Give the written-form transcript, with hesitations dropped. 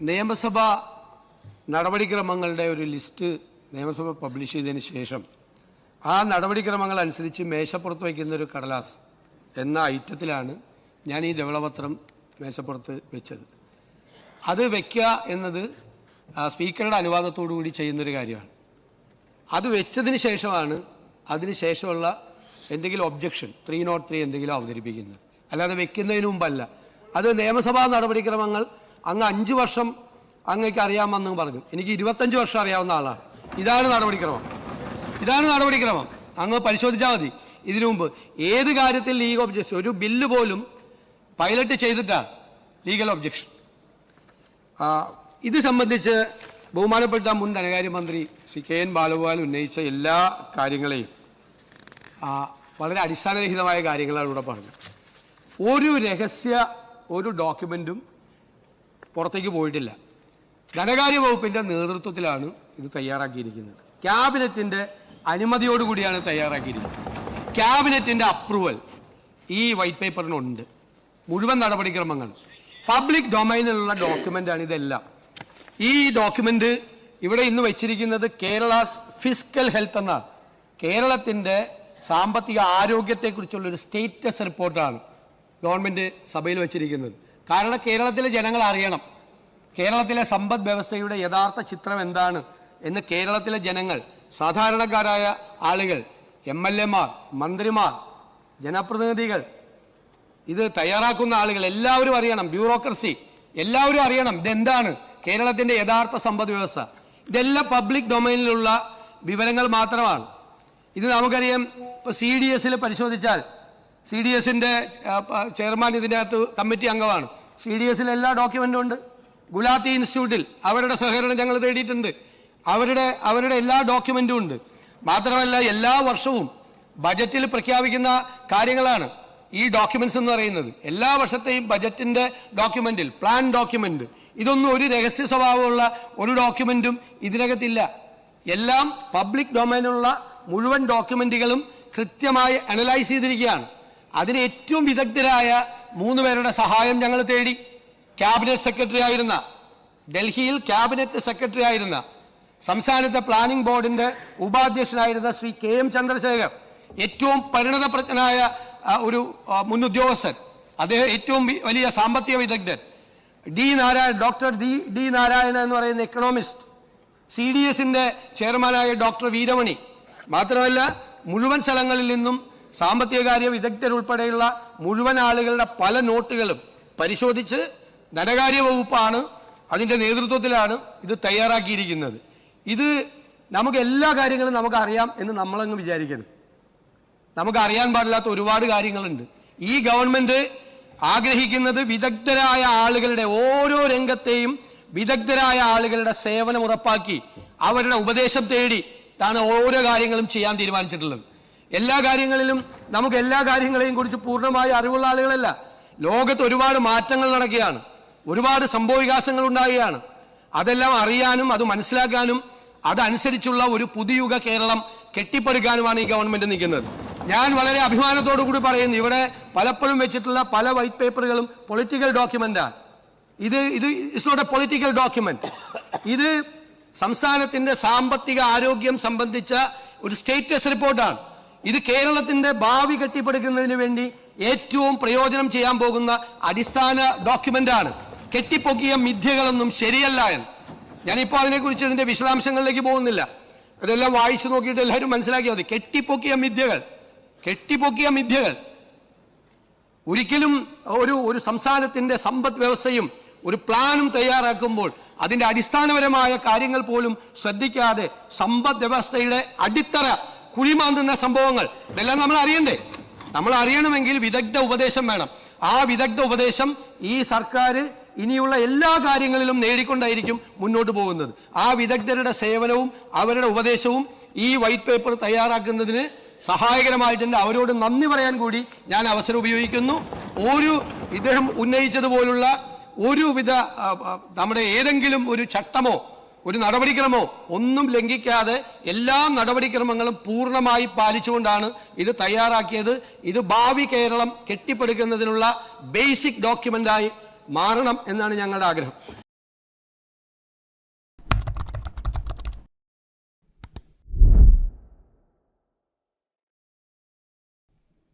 നിയമസഭ നടപടിക്രമങ്ങളുടെ ഒരു ലിസ്റ്റ് നിയമസഭ പബ്ലിഷ് ചെയ്തതിന് ശേഷം ആ നടപടിക്രമങ്ങൾ അനുസരിച്ച് മേശപ്പുറത്ത് വയ്ക്കുന്ന ഒരു കടലാസ് എന്ന ഐറ്റത്തിലാണ് ഞാൻ ഈ ധവളപത്രം മേശപ്പുറത്ത് വെച്ചത്. അത് വയ്ക്കുക എന്നത് സ്പീക്കറുടെ അനുവാദത്തോടു കൂടി ചെയ്യുന്നൊരു കാര്യമാണ്. അത് വെച്ചതിന് ശേഷമാണ് അതിന് ശേഷമുള്ള എന്തെങ്കിലും ഒബ്ജക്ഷൻ 303 എന്തെങ്കിലും അവതരിപ്പിക്കുന്നത്, അല്ലാതെ വെക്കുന്നതിന് മുമ്പല്ല. അത് നിയമസഭാ നടപടിക്രമങ്ങൾ അങ്ങ് 5 വർഷം അങ്ങേക്ക് അറിയാമെന്ന് പറഞ്ഞു. എനിക്ക് 25 വർഷം അറിയാവുന്ന ആളാണ്. ഇതാണ് നടപടിക്രമം. അങ്ങ് പരിശോധിച്ചാൽ മതി. ഇതിനു മുമ്പ് ഏത് കാര്യത്തിൽ ലീഗൽ ഒബ്ജക്ഷൻ, ഒരു ബില്ല് പോലും പൈലറ്റ് ചെയ്തിട്ടാണ് ലീഗൽ ഒബ്ജക്ഷൻ. ഇത് സംബന്ധിച്ച് ബഹുമാനപ്പെട്ട മുൻ ധനകാര്യമന്ത്രി ശ്രീ KN ബാലഗോപാൽ ഉന്നയിച്ച എല്ലാ കാര്യങ്ങളെയും വളരെ അടിസ്ഥാനരഹിതമായ കാര്യങ്ങളാണ് ഇവിടെ പറഞ്ഞത്. ഒരു ഡോക്യുമെൻറ്റും പുറത്തേക്ക് പോയിട്ടില്ല. ധനകാര്യ വകുപ്പിൻ്റെ നേതൃത്വത്തിലാണ് ഇത് തയ്യാറാക്കിയിരിക്കുന്നത്. ക്യാബിനറ്റിൻ്റെ അനുമതിയോടുകൂടിയാണ് തയ്യാറാക്കിയിരിക്കുന്നത്. ക്യാബിനറ്റിൻ്റെ അപ്രൂവൽ ഈ വൈറ്റ് പേപ്പറിനുണ്ട്. മുഴുവൻ നടപടിക്രമങ്ങൾ പബ്ലിക് ഡൊമൈനിലുള്ള ഡോക്യുമെൻ്റാണ് ഇതെല്ലാം. ഈ ഡോക്യുമെൻ്റ് ഇവിടെ ഇന്ന് വെച്ചിരിക്കുന്നത് കേരളാസ് ഫിസ്ക്കൽ ഹെൽത്ത് എന്നാണ്. കേരളത്തിൻ്റെ സാമ്പത്തിക ആരോഗ്യത്തെക്കുറിച്ചുള്ളൊരു സ്റ്റേറ്റസ് റിപ്പോർട്ടാണ് ഗവൺമെൻറ് സഭയിൽ വെച്ചിരിക്കുന്നത്. കാരണം കേരളത്തിലെ ജനങ്ങൾ അറിയണം കേരളത്തിലെ സമ്പദ് വ്യവസ്ഥയുടെ യഥാർത്ഥ ചിത്രം എന്താണ് എന്ന്. കേരളത്തിലെ ജനങ്ങൾ, സാധാരണക്കാരായ ആളുകൾ, MLA മാർ, മന്ത്രിമാർ, ജനപ്രതിനിധികൾ, ഇത് തയ്യാറാക്കുന്ന ആളുകൾ എല്ലാവരും അറിയണം. ബ്യൂറോക്രസി എല്ലാവരും അറിയണം ഇതെന്താണ് കേരളത്തിൻ്റെ യഥാർത്ഥ സമ്പദ് വ്യവസ്ഥ. ഇതെല്ലാം പബ്ലിക് ഡൊമൈനിലുള്ള വിവരങ്ങൾ മാത്രമാണ്. ഇത് നമുക്കറിയാം. ഇപ്പോൾ CDSൽ പരിശോധിച്ചാൽ CDSൻ്റെ ചെയർമാൻ ഇതിനകത്ത് കമ്മിറ്റി അംഗമാണ്. CDSൽ എല്ലാ ഡോക്യുമെൻറ്റും ഉണ്ട്. ഗുലാത്തി ഇൻസ്റ്റിറ്റ്യൂട്ടിൽ അവരുടെ സഹകരണം ഞങ്ങൾ തേടിയിട്ടുണ്ട്. അവരുടെ എല്ലാ ഡോക്യുമെൻറ്റും ഉണ്ട്. മാത്രമല്ല എല്ലാ വർഷവും ബജറ്റിൽ പ്രഖ്യാപിക്കുന്ന കാര്യങ്ങളാണ് ഈ ഡോക്യുമെൻറ്റ്സ് എന്ന് പറയുന്നത്. എല്ലാ വർഷത്തെയും ബജറ്റിൻ്റെ ഡോക്യുമെൻറ്റിൽ, പ്ലാൻ ഡോക്യുമെൻറ്റ്, ഇതൊന്നും ഒരു രഹസ്യ സ്വഭാവമുള്ള ഒരു ഡോക്യുമെൻറ്റും ഇതിനകത്തില്ല. എല്ലാം പബ്ലിക് ഡൊമൈനിലുള്ള മുഴുവൻ ഡോക്യുമെൻറ്റുകളും കൃത്യമായി അനലൈസ് ചെയ്തിരിക്കുകയാണ്. അതിന് ഏറ്റവും വിദഗ്ധരായ 3 പേരുടെ സഹായം ഞങ്ങൾ തേടി. ക്യാബിനറ്റ് സെക്രട്ടറി ആയിരുന്ന, ഡൽഹിയിൽ ക്യാബിനറ്റ് സെക്രട്ടറി ആയിരുന്ന, സംസ്ഥാനത്തെ പ്ലാനിംഗ് ബോർഡിൻ്റെ ഉപാധ്യക്ഷനായിരുന്ന ശ്രീ KM ചന്ദ്രശേഖർ, ഏറ്റവും പരിണതപ്രജ്ഞനായ ഒരു മുൻ ഉദ്യോഗസ്ഥൻ, അദ്ദേഹം ഏറ്റവും വലിയ സാമ്പത്തിക വിദഗ്ധൻ, ഡോക്ടർ ഡി നാരായണ എന്ന് പറയുന്ന എക്കണോമിസ്റ്റ്, CDSൻ്റെ ചെയർമാനായ ഡോക്ടർ വീരമണി. മാത്രമല്ല മുഴുവൻ സ്ഥലങ്ങളിൽ നിന്നും സാമ്പത്തിക കാര്യ വിദഗ്ധരുൾപ്പെടെയുള്ള മുഴുവൻ ആളുകളുടെ പല നോട്ടുകളും പരിശോധിച്ച് ധനകാര്യ വകുപ്പാണ് അതിൻ്റെ നേതൃത്വത്തിലാണ് ഇത് തയ്യാറാക്കിയിരിക്കുന്നത്. ഇത് നമുക്ക് എല്ലാ കാര്യങ്ങളും നമുക്ക് അറിയാം എന്ന് നമ്മളങ്ങ് വിചാരിക്കരുത്. നമുക്ക് അറിയാൻ പാടില്ലാത്ത ഒരുപാട് കാര്യങ്ങളുണ്ട്. ഈ ഗവൺമെൻറ് ആഗ്രഹിക്കുന്നത് വിദഗ്ധരായ ആളുകളുടെ, ഓരോ രംഗത്തെയും വിദഗ്ധരായ ആളുകളുടെ സേവനം ഉറപ്പാക്കി അവരുടെ ഉപദേശം തേടി ാണ് ഓരോ കാര്യങ്ങളും ചെയ്യാൻ തീരുമാനിച്ചിട്ടുള്ളത്. എല്ലാ കാര്യങ്ങളിലും നമുക്ക് എല്ലാ കാര്യങ്ങളെയും കുറിച്ച് പൂർണ്ണമായി അറിവുള്ള ആളുകളല്ല. ലോകത്ത് ഒരുപാട് മാറ്റങ്ങൾ നടക്കുകയാണ്, ഒരുപാട് സംഭവവികാസങ്ങൾ ഉണ്ടാകുകയാണ്. അതെല്ലാം അറിയാനും അത് മനസ്സിലാക്കാനും അതനുസരിച്ചുള്ള ഒരു പുതുയുഗ കേരളം കെട്ടിപ്പടുക്കാനുമാണ് ഈ ഗവൺമെൻറ് നിൽക്കുന്നത്. ഞാൻ വളരെ അഭിമാനത്തോടു കൂടി പറയുന്നു, ഇവിടെ പലപ്പോഴും വെച്ചിട്ടുള്ള പല വൈറ്റ് പേപ്പറുകളും പൊളിറ്റിക്കൽ ഡോക്യുമെൻ്റാണ്. ഇത് it's not a political document. ഇത് സംസ്ഥാനത്തിൻ്റെ സാമ്പത്തിക ആരോഗ്യം സംബന്ധിച്ച ഒരു സ്റ്റേറ്റസ് റിപ്പോർട്ടാണ്. ഇത് കേരളത്തിൻ്റെ ഭാവി കെട്ടിപ്പടുക്കുന്നതിന് വേണ്ടി ഏറ്റവും പ്രയോജനം ചെയ്യാൻ പോകുന്ന അടിസ്ഥാന ഡോക്യുമെൻ്റാണ്. കെട്ടിപ്പൊക്കിയ മിഥ്യകളൊന്നും ശരിയല്ല എന്ന്. ഞാനിപ്പോൾ അതിനെക്കുറിച്ച് ഇതിൻ്റെ വിശദാംശങ്ങളിലേക്ക് പോകുന്നില്ല. അതെല്ലാം വായിച്ചു നോക്കിയിട്ട് എല്ലാവരും മനസ്സിലാക്കിയാൽ മതി. കെട്ടിപ്പൊക്കിയ മിഥ്യകൾ ഒരിക്കലും ഒരു സംസ്ഥാനത്തിൻ്റെ സമ്പദ് വ്യവസ്ഥയും ഒരു പ്ലാനും തയ്യാറാക്കുമ്പോൾ അതിൻ്റെ അടിസ്ഥാനപരമായ കാര്യങ്ങൾ പോലും ശ്രദ്ധിക്കാതെ സമ്പദ് വ്യവസ്ഥയുടെ അടിത്തറ കുഴിമാന്തുന്ന സംഭവങ്ങൾ ഇതെല്ലാം നമ്മൾ അറിയണ്ടേ? നമ്മൾ അറിയണമെങ്കിൽ വിദഗ്ധ ഉപദേശം വേണം. ആ വിദഗ്ധ ഉപദേശം ഈ സർക്കാർ ഇനിയുള്ള എല്ലാ കാര്യങ്ങളിലും നേടിക്കൊണ്ടായിരിക്കും മുന്നോട്ട് പോകുന്നത്. ആ വിദഗ്ധരുടെ സേവനവും അവരുടെ ഉപദേശവും ഈ വൈറ്റ് പേപ്പർ തയ്യാറാക്കുന്നതിന് സഹായകരമായിട്ടുണ്ട്. അവരോട് നന്ദി പറയാൻ കൂടി ഞാൻ അവസരം ഉപയോഗിക്കുന്നു. ഇദ്ദേഹം ഉന്നയിച്ചതുപോലുള്ള ഒരുവിധ നമ്മുടെ ഏതെങ്കിലും ഒരു ചട്ടമോ ഒരു നടപടിക്രമോ ഒന്നും ലംഘിക്കാതെ എല്ലാ നടപടിക്രമങ്ങളും പൂർണ്ണമായി പാലിച്ചുകൊണ്ടാണ് ഇത് തയ്യാറാക്കിയത്. ഇത് ഭാവി കേരളം കെട്ടിപ്പടുക്കുന്നതിനുള്ള ബേസിക് ഡോക്യുമെൻ്റായി മാറണം എന്നാണ് ഞങ്ങളുടെ ആഗ്രഹം.